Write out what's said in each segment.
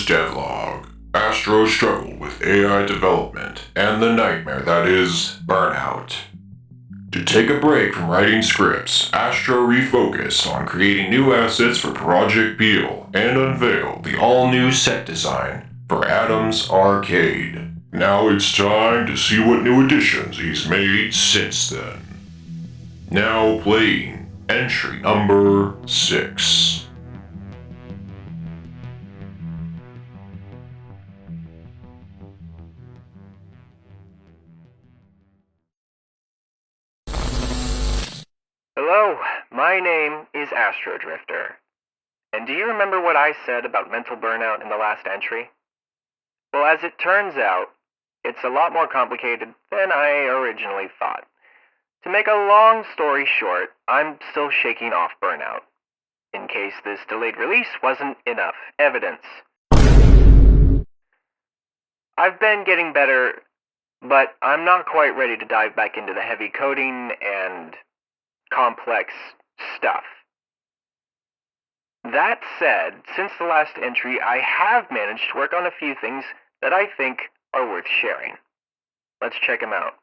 Dev Log. Astro's struggle with AI development and the nightmare that is burnout. To take a break from writing scripts, Astro refocused on creating new assets for Project Peel and unveiled the all-new set design for Adam's Arcade. Now it's time to see what new additions he's made since then. Now playing entry number 6. Hello, my name is Astro-Drifter. And do you remember what I said about mental burnout in the last entry? Well, as it turns out, it's a lot more complicated than I originally thought. To make a long story short, I'm still shaking off burnout, in case this delayed release wasn't enough evidence. I've been getting better, but I'm not quite ready to dive back into the heavy coding and complex stuff. That said, since the last entry, I have managed to work on a few things that I think are worth sharing. Let's check them out.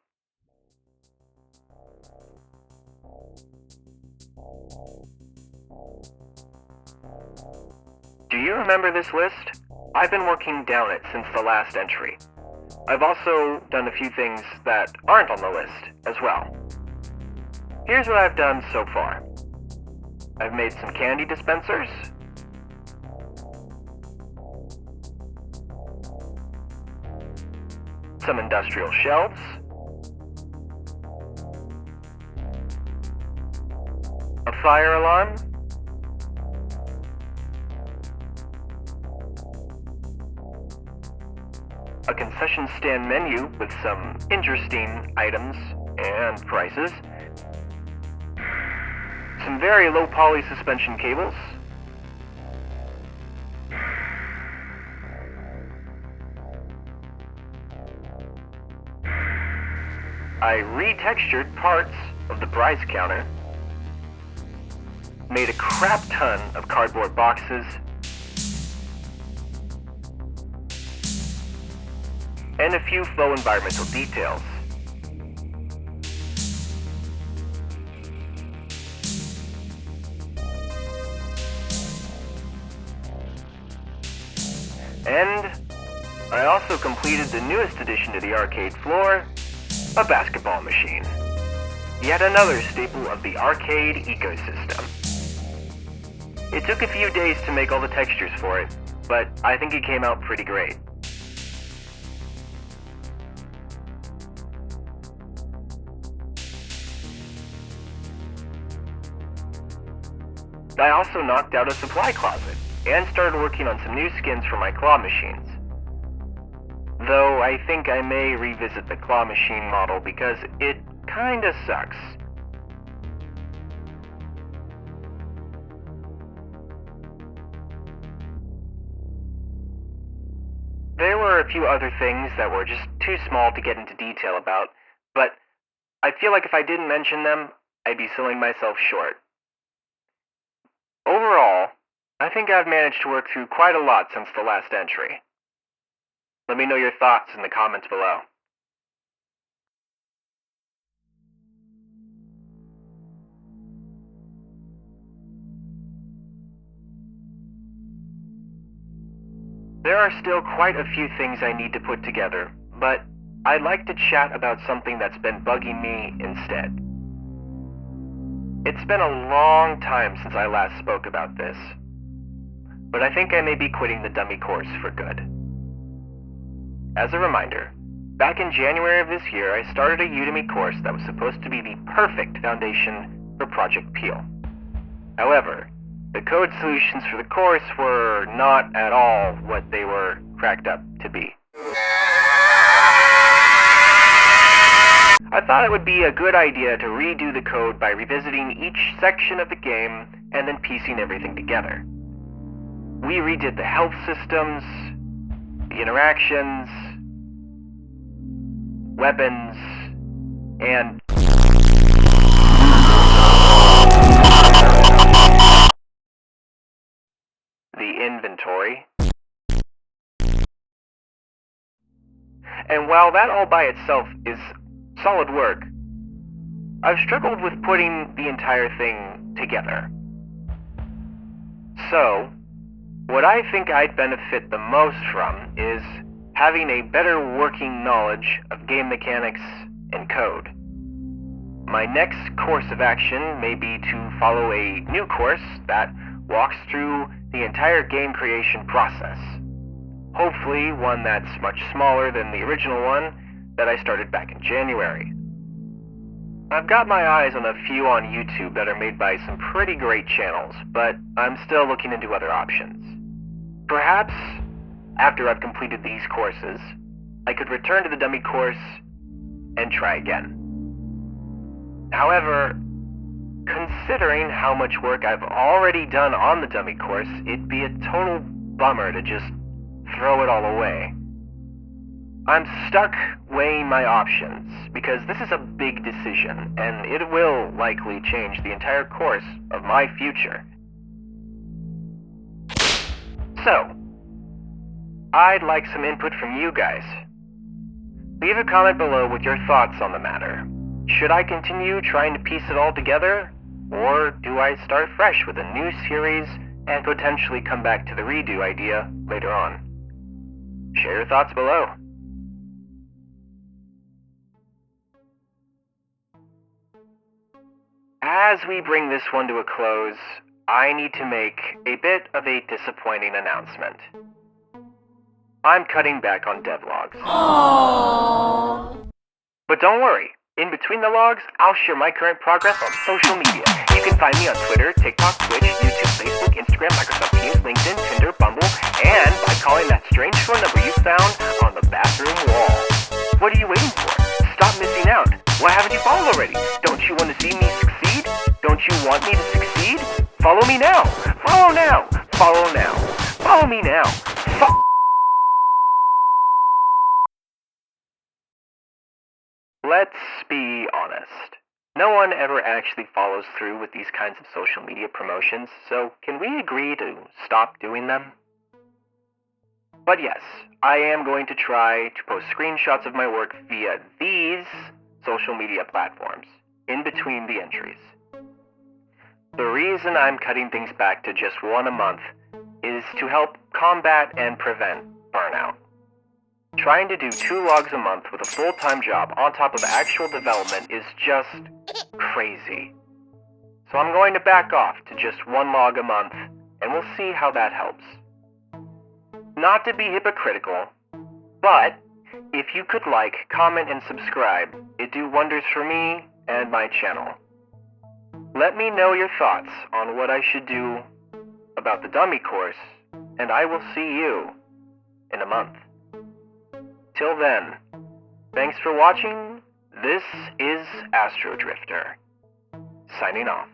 Do you remember this list? I've been working down it since the last entry. I've also done a few things that aren't on the list as well. Here's what I've done so far. I've made some candy dispensers, some industrial shelves, a fire alarm, a concession stand menu with some interesting items and prices, some very low poly suspension cables, I retextured parts of the price counter, made a crap ton of cardboard boxes, and a few flow environmental details. And I also completed the newest addition to the arcade floor, a basketball machine. Yet another staple of the arcade ecosystem. It took a few days to make all the textures for it, but I think it came out pretty great. I also knocked out a supply closet and started working on some new skins for my claw machines. Though I think I may revisit the claw machine model because it kinda sucks. There were a few other things that were just too small to get into detail about, but I feel like if I didn't mention them, I'd be selling myself short. Overall, I think I've managed to work through quite a lot since the last entry. Let me know your thoughts in the comments below. There are still quite a few things I need to put together, but I'd like to chat about something that's been bugging me instead. It's been a long time since I last spoke about this, but I think I may be quitting the dummy course for good. As a reminder, back in January of this year, I started a Udemy course that was supposed to be the perfect foundation for Project Peel. However, the code solutions for the course were not at all what they were cracked up to be. I thought it would be a good idea to redo the code by revisiting each section of the game and then piecing everything together. We redid the health systems, the interactions, weapons, and the inventory. And while that all by itself is solid work, I've struggled with putting the entire thing together. So, what I think I'd benefit the most from is having a better working knowledge of game mechanics and code. My next course of action may be to follow a new course that walks through the entire game creation process. Hopefully one that's much smaller than the original one that I started back in January. I've got my eyes on a few on YouTube that are made by some pretty great channels, but I'm still looking into other options. Perhaps, after I've completed these courses, I could return to the dummy course and try again. However, considering how much work I've already done on the dummy course, it'd be a total bummer to just throw it all away. I'm stuck weighing my options, because this is a big decision, and it will likely change the entire course of my future. So, I'd like some input from you guys. Leave a comment below with your thoughts on the matter. Should I continue trying to piece it all together, or do I start fresh with a new series and potentially come back to the redo idea later on? Share your thoughts below. As we bring this one to a close, I need to make a bit of a disappointing announcement. I'm cutting back on devlogs. Aww. But don't worry, in between the logs, I'll share my current progress on social media. You can find me on Twitter, TikTok, Twitch, YouTube, Facebook, Instagram, Microsoft Teams, LinkedIn, Tinder, Bumble, and by calling that strange phone number you found on the bathroom wall. What are you waiting for? Stop missing out. Why haven't you followed already? Don't you want to see me succeed? Don't you want me to succeed? Follow me now! Follow now! Follow now! Follow me now! Let's be honest. No one ever actually follows through with these kinds of social media promotions, so can we agree to stop doing them? But yes, I am going to try to post screenshots of my work via these social media platforms, in between the entries. The reason I'm cutting things back to just one a month is to help combat and prevent burnout. Trying to do 2 logs a month with a full-time job on top of actual development is just crazy. So I'm going to back off to just 1 log a month, and we'll see how that helps. Not to be hypocritical, but if you could like, comment, and subscribe, it'd do wonders for me and my channel. Let me know your thoughts on what I should do about the dummy course, and I will see you in a month. Till then, thanks for watching. This is Astro-Drifter, signing off.